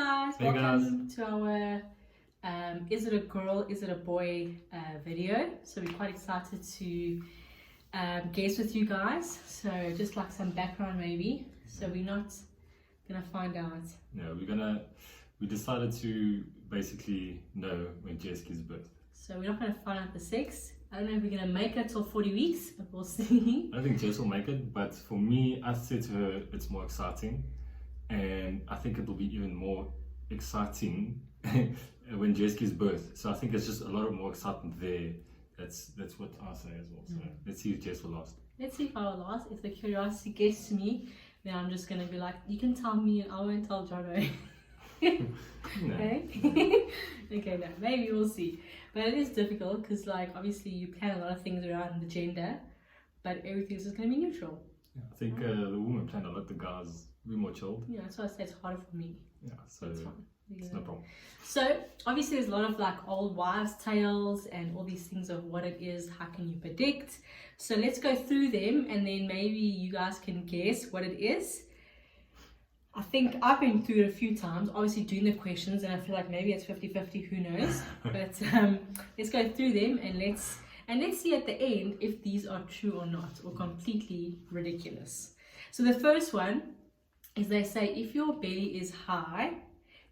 guys, Hey welcome to our is it a girl, is it a boy video. So we're quite excited to guess with you guys. So just like some background maybe. So we're not gonna find out. Yeah, we decided to basically know when Jess gives birth. So we're not gonna find out the sex. I don't know if we're gonna make it till 40 weeks, but we'll see. I don't think Jess will make it, but for me, I said to her it's more exciting, and I think it will be even more exciting when Jess gives birth. So I think it's just a lot of more excitement there. That's what I say as well. So let's see if Jess will last. Let's see if I will last. If the curiosity gets to me, then I'm just gonna be like, you can tell me and I won't tell Jono. No. Okay. Okay, no, maybe we'll see. But it is difficult because, like, obviously you plan a lot of things around the gender, but everything's just going to be neutral. Yeah, I think the women plan a lot, the guys be more chilled. Yeah, that's why I say it's harder for me. Yeah, so It's fine. it's no problem. So obviously there's a lot of like old wives' tales and all these things of what it is, how can you predict. So let's go through them and then maybe you guys can guess what it is. I think I've been through it a few times, obviously doing the questions, and I feel like maybe it's 50-50, who knows. But let's go through them and let's see at the end if these are true or not, or completely ridiculous. So the first one is, they say if your belly is high,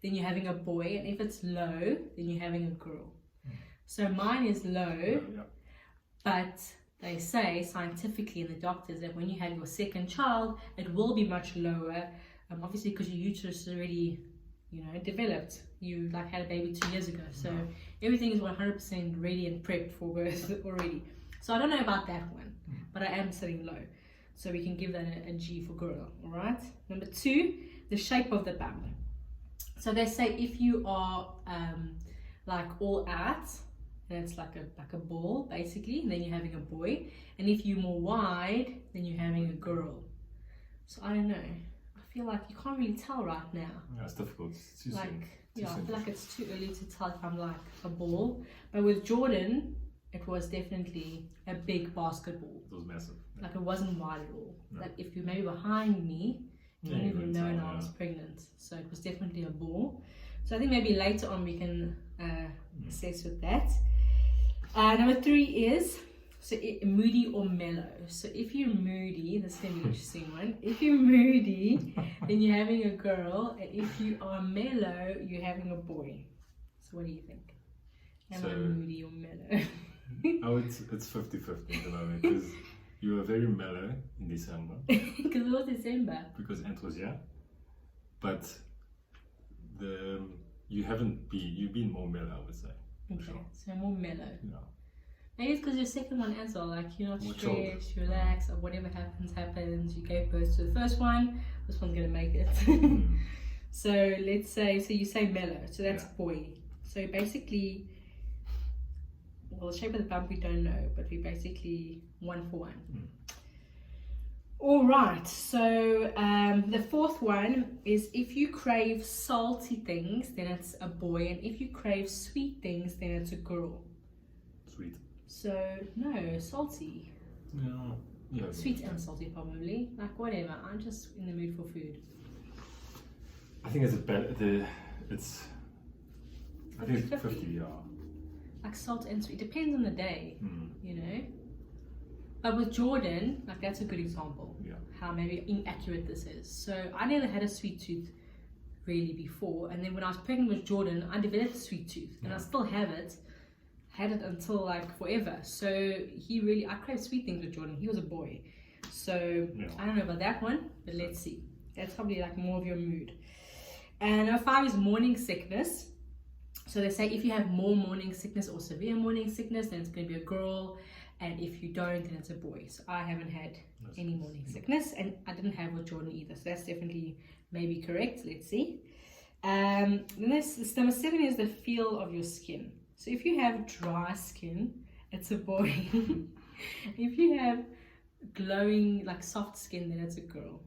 then you're having a boy, and if it's low, then you're having a girl. So mine is low, but they say scientifically, and the doctors, that when you have your second child, it will be much lower. Obviously because your uterus is already, developed. You like had a baby 2 years ago, so everything is 100% ready and prepped for birth already. So I don't know about that one, but I am sitting low, so we can give that a G for girl. All right. Number 2, the shape of the bum. So they say if you are like all out, then it's like a ball basically, and then you're having a boy. And if you're more wide, then you're having a girl. So I don't know. I feel like you can't really tell right now. Yeah, it's difficult. It's too soon. I feel like it's too early to tell if I'm like a ball. But with Jordan, it was definitely a big basketball. It was massive. Yeah. Like it wasn't wide at all. No. Like if you maybe behind me, you wouldn't even know tell, I was pregnant. So it was definitely a ball. So I think maybe later on we can assess with that. Number 3 is moody or mellow. So if you're moody, this is going to be an interesting one. If you're moody, then you're having a girl, and if you are mellow, you're having a boy. So what do you think? Am I moody or mellow? It's 50-50 at the moment, because you were very mellow in December. Because it was December. Because Ant was here. But you've been more mellow, I would say. Okay, Sure. so more mellow. Yeah. Maybe it's because your second one as well, like you're not More stressed, chilled. you relax, or whatever happens. You gave birth to the first one, this one's gonna make it. So let's say, you say mellow, so that's boy. So basically, well, the shape of the bump we don't know, but we basically 1 for 1. All right, so the 4th one is if you crave salty things, then it's a boy, and if you crave sweet things, then it's a girl. Sweet. So no, salty. Yeah. Sweet and salty probably. Like whatever. I'm just in the mood for food. I think it's I think it's 50, yeah. Like salt and sweet. Depends on the day, But with Jordan, like that's a good example. Yeah. How maybe inaccurate this is. So I never had a sweet tooth really before, and then when I was pregnant with Jordan, I developed a sweet tooth, and I still have it. Had it until like forever. So I crave sweet things with Jordan. He was a boy. So I don't know about that one, but let's see. That's probably like more of your mood. And number 5 is morning sickness. So they say if you have more morning sickness or severe morning sickness, then it's going to be a girl. And if you don't, then it's a boy. So I haven't had any morning sickness, and I didn't have with Jordan either. So that's definitely maybe correct. Let's see. Then this number 7 is the feel of your skin. So if you have dry skin, it's a boy. If you have glowing, like soft skin, then it's a girl.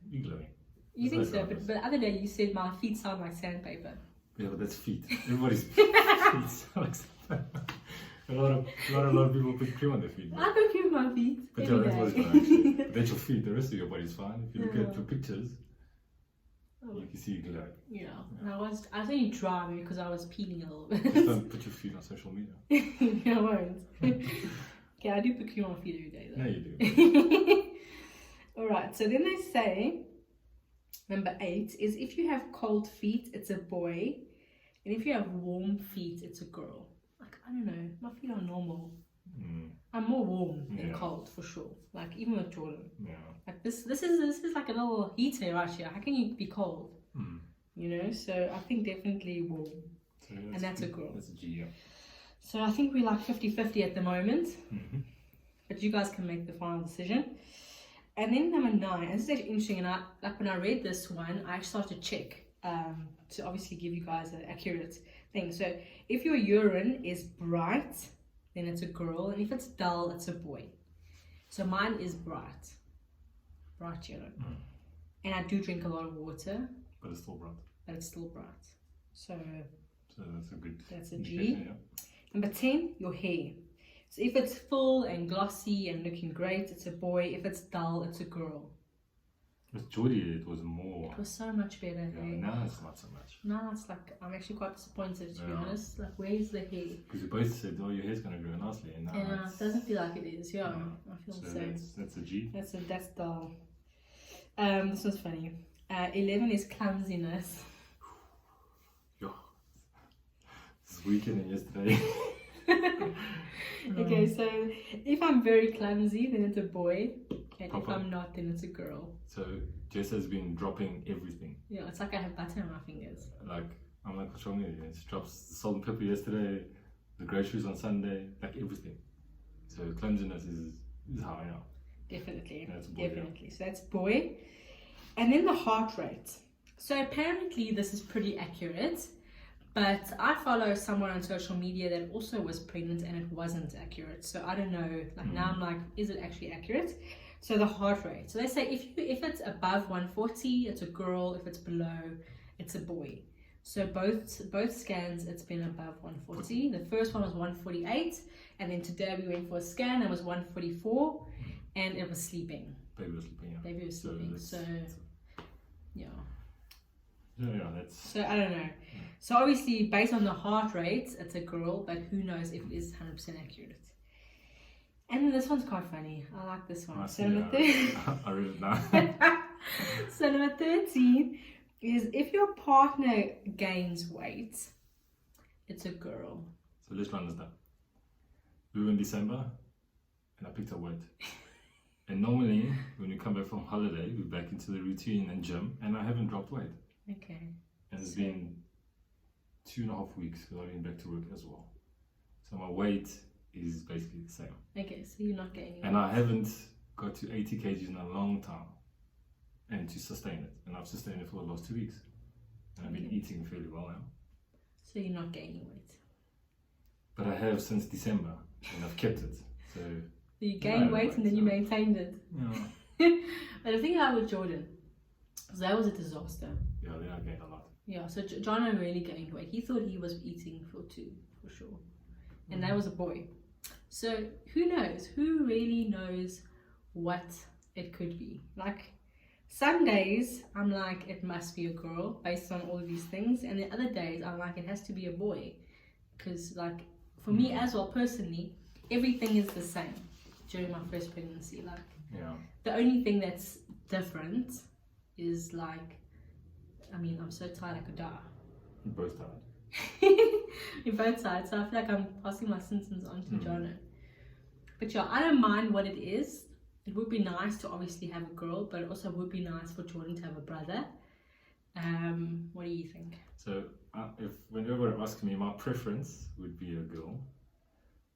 You glowing. You think so? But the other day you said my feet sound like sandpaper. Yeah, but that's feet. Everybody's feet sound like sandpaper. A lot of people put cream on their feet. I put cream on my feet. But yeah, that was fine actually. But that's your feet. The rest of your body's fine. If you look at your pictures, You can see you glow. Yeah. And I was only dry because I was peeling a little Just bit. don't put your feet on social media. I won't. Okay, I do put cream on my feet every day though. No, you do. Alright, so then they say number 8 is if you have cold feet, it's a boy. And if you have warm feet, it's a girl. Like, I don't know, my feet are normal. I'm more warm than cold for sure. Like even with Jordan. Yeah. Like this is like a little heater right here. How can you be cold? You know, so I think definitely warm. So And that's a girl. That's a G, yeah. So I think we're like 50-50 at the moment. But you guys can make the final decision. And then number 9, and this is actually interesting, and like when I read this one, I started to check to obviously give you guys an accurate thing. So if your urine is bright, then it's a girl, and if it's dull, it's a boy. So mine is bright yellow. And I do drink a lot of water, But it's still bright. but it's still bright. So that's a good that's a indication, G. yeah. Number 10, your hair. So if it's full and glossy and looking great, it's a boy. If it's dull, it's a girl. With Geordie, it was more. It was so much better. Yeah, Hey? now it's not so much. Now it's like, I'm actually quite disappointed to be Yeah. honest. Like, where's the hair? Because you both said, oh, your hair's going to grow nicely. And now And it doesn't feel like it is. Yeah, Yeah. I feel so the same. that's a G. That's dull. This one's funny. 11 is clumsiness. Yeah. This weekend and yesterday. Okay, so if I'm very clumsy, then it's a boy. And if Proper. I'm not, then it's a girl. So Jess has been dropping everything. Yeah, it's like I have butter on my fingers. Like, I'm like, what's wrong with you? She drops the salt and pepper yesterday, the groceries on Sunday, like everything. So clumsiness is how I am. Definitely. That's a boy, Definitely. So that's boy. And then the heart rate. So apparently this is pretty accurate. But I follow someone on social media that also was pregnant and it wasn't accurate. So I don't know. Like now I'm like, is it actually accurate? So the heart rate. So they say if it's above 140, it's a girl. If it's below, it's a boy. So both scans, it's been above 140. The first one was 148, and then today we went for a scan. It was 144, and it was sleeping. Baby was sleeping, yeah. Baby was sleeping. So yeah. Yeah, that's. So I don't know. So obviously, based on the heart rate, it's a girl, but who knows if it is 100% accurate. And then this one's quite funny. I like this one. So number I read it now. So number 13 is if your partner gains weight, it's a girl. So let's run this down. We were in December, and I picked up weight. And normally, when we come back from holiday, we're back into the routine and gym, and I haven't dropped weight. Okay. And it's been 2.5 weeks because I've been back to work as well. So my weight is basically the same. Okay, so you're not gaining weight. And I haven't got to 80 kgs in a long time. And to sustain it. And I've sustained it for the last 2 weeks. And I've been eating fairly well now. So you're not gaining weight. But I have since December, and I've kept it. So you gained weight and then you maintained it. yeah, But the thing about with Jordan, that was a disaster. yeah, then I gained a lot. Yeah, so John really gained weight. He thought he was eating for 2, for sure. And that was a boy. So who knows? Who really knows what it could be? Like, some days I'm like, it must be a girl based on all of these things. And the other days I'm like, it has to be a boy. Because, like, for me as well, personally, everything is the same during my first pregnancy. Like, Yeah. the only thing that's different is, like, I mean, I'm so tired I could die. We both died. In both sides, so I feel like I'm passing my symptoms on to Jono. But yeah, I don't mind what it is. It would be nice to obviously have a girl, but it also would be nice for Jordan to have a brother. What do you think? So if whenever asks me, my preference would be a girl.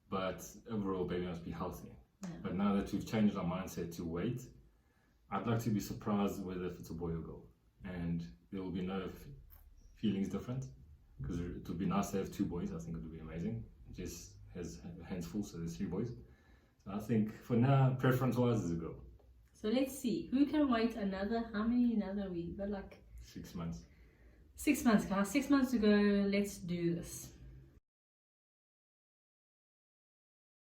But overall, baby must be healthy. Yeah. But now that we've changed our mindset to weight, I'd like to be surprised whether if it's a boy or girl. And there will be no feelings different. Because it would be nice to have 2 boys. I think it would be amazing. Jess has hands full, so there's 3 boys. So I think for now, preference-wise, is a girl. So let's see. Who can wait how many week? But like 6 months. 6 months, guys. 6 months to go. Let's do this.